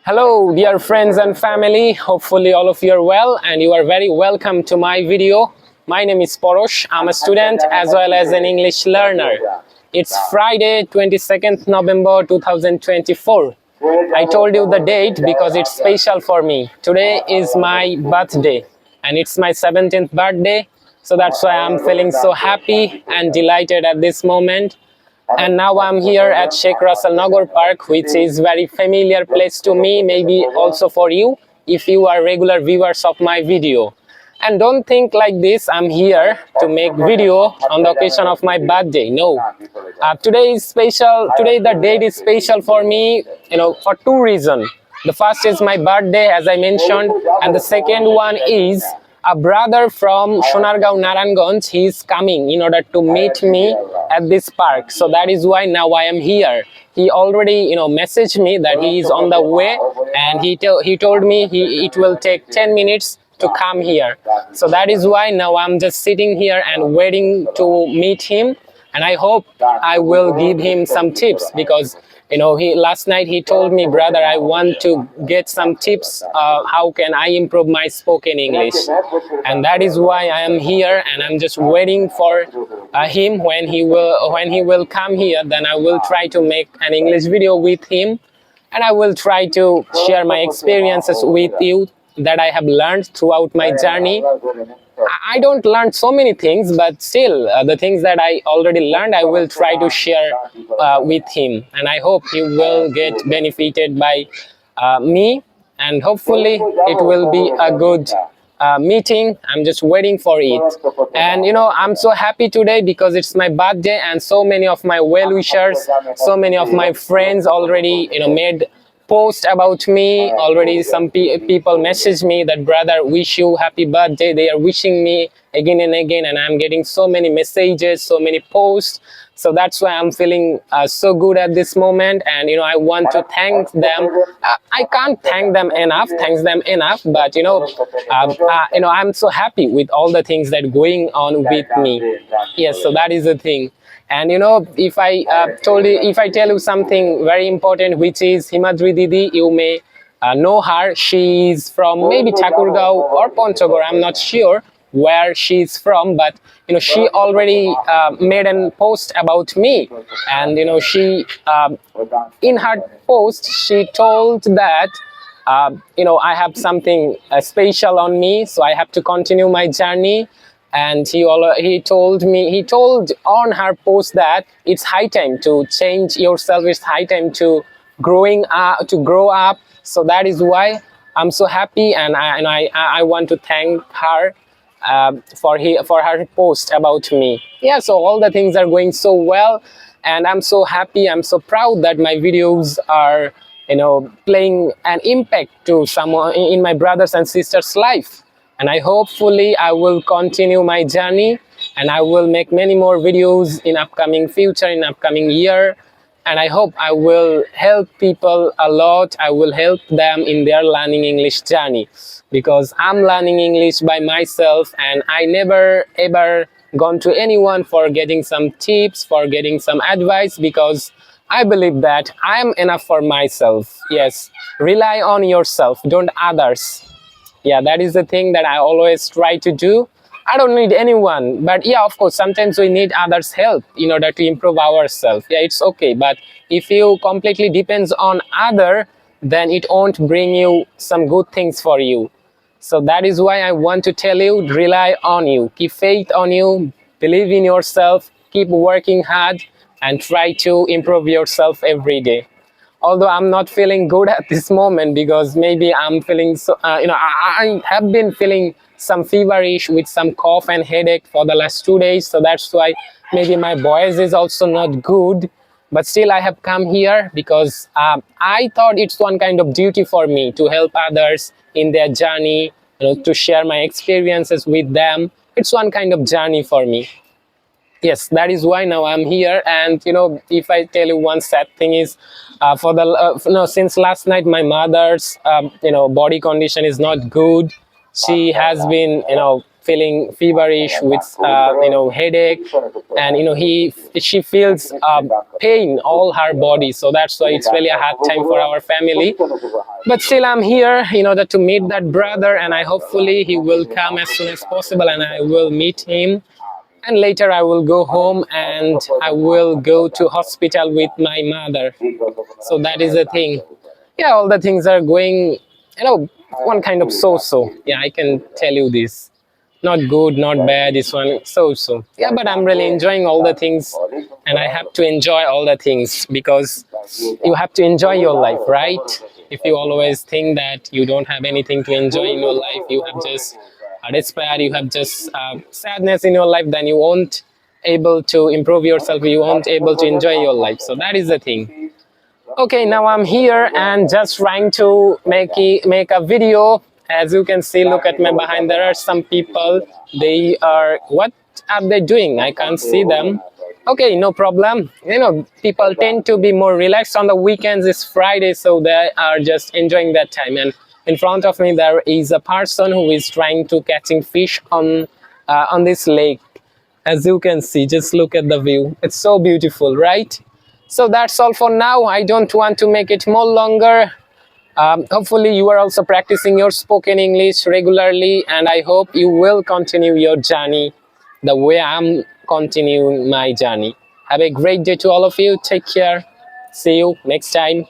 Hello dear friends and family, hopefully all of you are well and you are very welcome to my video. My name is Porosh, I'm a student as well as an English learner. It's Friday 22nd November 2024. I told you the date because it's special for me. Today is my birthday and it's my 17th birthday, so that's why I'm feeling so happy and delighted at this moment. And now I'm here at Sheikh Russell Nagar Park, which is very familiar place to me, maybe also for you if you are regular viewers of my video. And don't think like this, I'm here to make video on the occasion of my birthday. No, today is special. Today the date is special for me, for two reasons. The first is my birthday, as I mentioned, and the second one is a brother from Sonargaon, Naranganj. He is coming in order to meet me at this park. So that is why now I am here. He already, messaged me that he is on the way, and he told me it will take 10 minutes to come here. So that is why now I'm just sitting here and waiting to meet him. And I hope I will give him some tips because last night he told me, brother, I want to get some tips. How can I improve my spoken English? And that is why I am here, and I'm just waiting for him. When he will come here, then I will try to make an English video with him, and I will try to share my experiences with you that I have learned throughout my journey. I don't learn so many things, but still the things that I already learned, I will try to share with him, and I hope he will get benefited by me, and hopefully it will be a good meeting. I'm just waiting for it. And I'm so happy today because it's my birthday, and so many of my well-wishers, so many of my friends already made post about me already. Some people message me that, brother, wish you happy birthday. They are wishing me again and again, and I'm getting so many messages, so many posts. So that's why I'm feeling so good at this moment, and I want to thank them. I can't thank them enough, but I'm so happy with all the things that going on with me. Yes, so that is the thing. And if I tell you something very important, which is Himadri Didi, you may know her. She is from maybe Thakurgaon or Panchagor. I'm not sure where she's from, but she already made a post about me, and she in her post she told that I have something special on me, so I have to continue my journey. And he told on her post that it's high time to change yourself. It's high time to grow up. So that is why I'm so happy, and I want to thank her for her post about me. Yeah, so all the things are going so well, and I'm so happy. I'm so proud that my videos are playing an impact to someone in my brothers and sisters' life. And hopefully I will continue my journey, and I will make many more videos in upcoming future, in upcoming year. And I hope I will help people a lot. I will help them in their learning English journey, because I'm learning English by myself, and I never ever gone to anyone for getting some tips, for getting some advice, because I believe that I am enough for myself. Yes, rely on yourself, don't others. Yeah, that is the thing that I always try to do. I don't need anyone, but yeah, of course, sometimes we need others' help in order to improve ourselves. Yeah, it's okay, but if you completely depends on other, then it won't bring you some good things for you. So that is why I want to tell you, rely on you, keep faith on you, believe in yourself, keep working hard, and try to improve yourself every day. Although I'm not feeling good at this moment, because maybe I'm feeling so, I have been feeling some feverish with some cough and headache for the last 2 days. So that's why maybe my voice is also not good. But still I have come here because I thought it's one kind of duty for me to help others in their journey, to share my experiences with them. It's one kind of journey for me. Yes, that is why now I'm here. And if I tell you one sad thing is, since last night my mother's body condition is not good. She has been feeling feverish with headache, and she feels pain all her body. So that's why it's really a hard time for our family. But still, I'm here in order to meet that brother, and I hopefully he will come as soon as possible, and I will meet him. And later I will go home and I will go to hospital with my mother. So that is the thing. Yeah, all the things are going, one kind of so-so. Yeah, I can tell you this. Not good, not bad, this one so-so. Yeah, but I'm really enjoying all the things, and I have to enjoy all the things, because you have to enjoy your life, right? If you always think that you don't have anything to enjoy in your life, you have just despair, you have just sadness in your life, then you won't able to improve yourself, you won't able to enjoy your life. So that is the thing. Okay, now I'm here and just trying to make a video. As you can see, look at my behind, there are some people. They are, what are they doing? I can't see them. Okay, no problem. People tend to be more relaxed on the weekends. It's Friday, so they are just enjoying that time. And in front of me there is a person who is trying to catching fish on this lake. As you can see, just look at the view. It's so beautiful, right? So that's all for now. I don't want to make it more longer. Hopefully you are also practicing your spoken English regularly, and I hope you will continue your journey the way I'm continuing my journey. Have a great day to all of you. Take care. See you next time.